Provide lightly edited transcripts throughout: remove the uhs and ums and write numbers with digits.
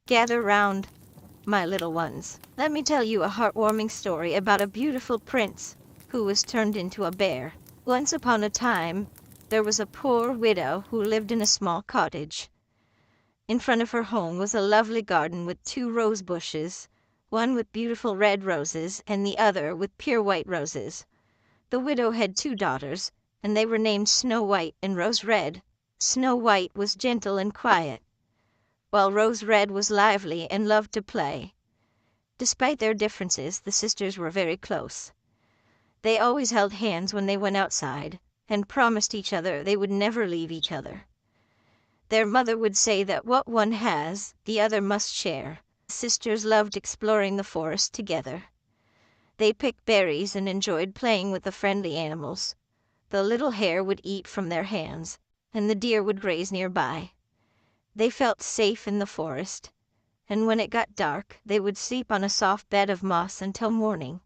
Gather round, my little ones. Let me tell you a heartwarming story about a beautiful prince who was turned into a bear. Once upon a time, there was a poor widow who lived in a small cottage. In front of her home was a lovely garden with 2 rose bushes, one with beautiful red roses and the other with pure white roses. The widow had 2 daughters, and they were named Snow White and Rose Red. Snow White was gentle and quiet, while Rose Red was lively and loved to play. Despite their differences, the sisters were very close. They always held hands when they went outside, and promised each other they would never leave each other. Their mother would say that what one has, the other must share. Sisters loved exploring the forest together. They picked berries and enjoyed playing with the friendly animals. The little hare would eat from their hands, and the deer would graze nearby. They felt safe in the forest, and when it got dark, they would sleep on a soft bed of moss until morning.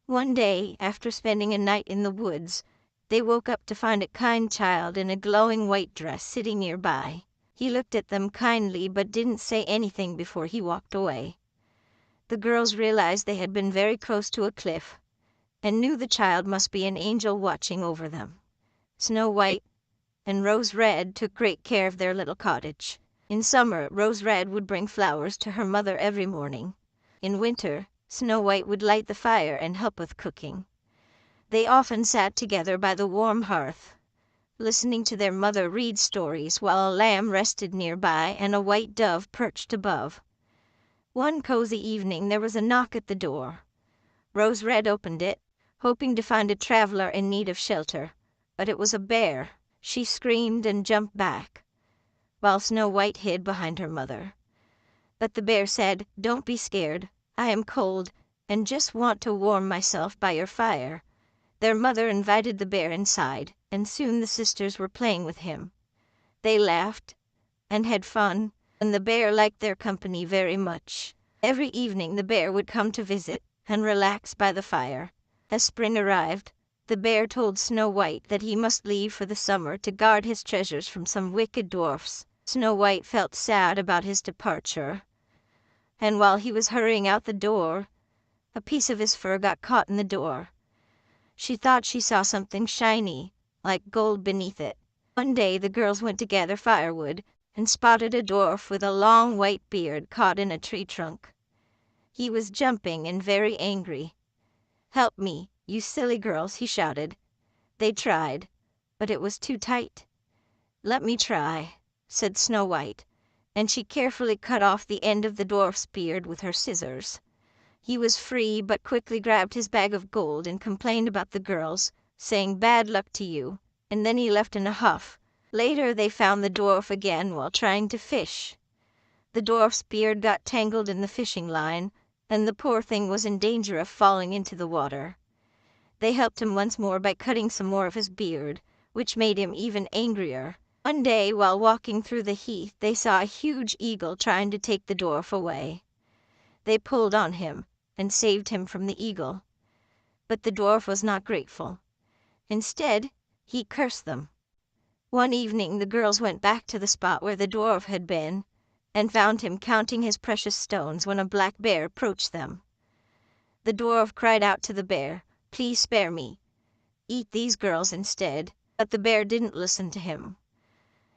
One day, after spending a night in the woods, they woke up to find a kind child in a glowing white dress sitting nearby. He looked at them kindly but didn't say anything before he walked away. The girls realized they had been very close to a cliff, and knew the child must be an angel watching over them. Snow White and Rose Red took great care of their little cottage. In summer, Rose Red would bring flowers to her mother every morning. In winter, Snow White would light the fire and help with cooking. They often sat together by the warm hearth, listening to their mother read stories while a lamb rested nearby and a white dove perched above. One cozy evening there was a knock at the door. Rose Red opened it, hoping to find a traveler in need of shelter, but it was a bear. She screamed and jumped back, while Snow White hid behind her mother. But the bear said, "Don't be scared. I am cold and just want to warm myself by your fire." Their mother invited the bear inside, and soon the sisters were playing with him. They laughed and had fun, and the bear liked their company very much. Every evening the bear would come to visit and relax by the fire. As spring arrived, the bear told Snow White that he must leave for the summer to guard his treasures from some wicked dwarfs. Snow White felt sad about his departure, and while he was hurrying out the door, a piece of his fur got caught in the door. She thought she saw something shiny, like gold, beneath it. One day the girls went to gather firewood and spotted a dwarf with a long white beard caught in a tree trunk. He was jumping and very angry. "Help me, you silly girls," he shouted. They tried, but it was too tight. "Let me try," said Snow White, and she carefully cut off the end of the dwarf's beard with her scissors. He was free, but quickly grabbed his bag of gold and complained about the girls, saying, "Bad luck to you," and then he left in a huff. Later they found the dwarf again while trying to fish. The dwarf's beard got tangled in the fishing line, and the poor thing was in danger of falling into the water. They helped him once more by cutting some more of his beard, which made him even angrier. One day, while walking through the heath, they saw a huge eagle trying to take the dwarf away. They pulled on him and saved him from the eagle. But the dwarf was not grateful. Instead, he cursed them. One evening the girls went back to the spot where the dwarf had been, and found him counting his precious stones when a black bear approached them. The dwarf cried out to the bear, "Please spare me. Eat these girls instead." But the bear didn't listen to him.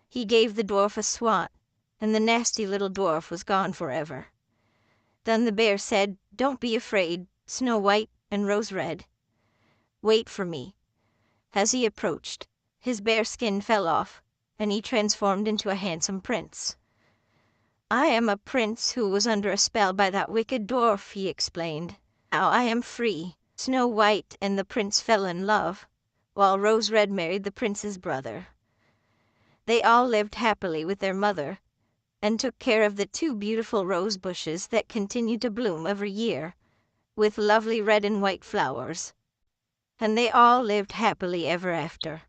He gave the dwarf a swat, and the nasty little dwarf was gone forever. Then the bear said, "Don't be afraid, Snow White and Rose Red. Wait for me." As he approached, his bear skin fell off, and he transformed into a handsome prince. "I am a prince who was under a spell by that wicked dwarf," he explained. "Now I am free." Snow White and the prince fell in love, while Rose Red married the prince's brother. They all lived happily with their mother, and took care of the 2 beautiful rose bushes that continued to bloom every year, with lovely red and white flowers. And they all lived happily ever after.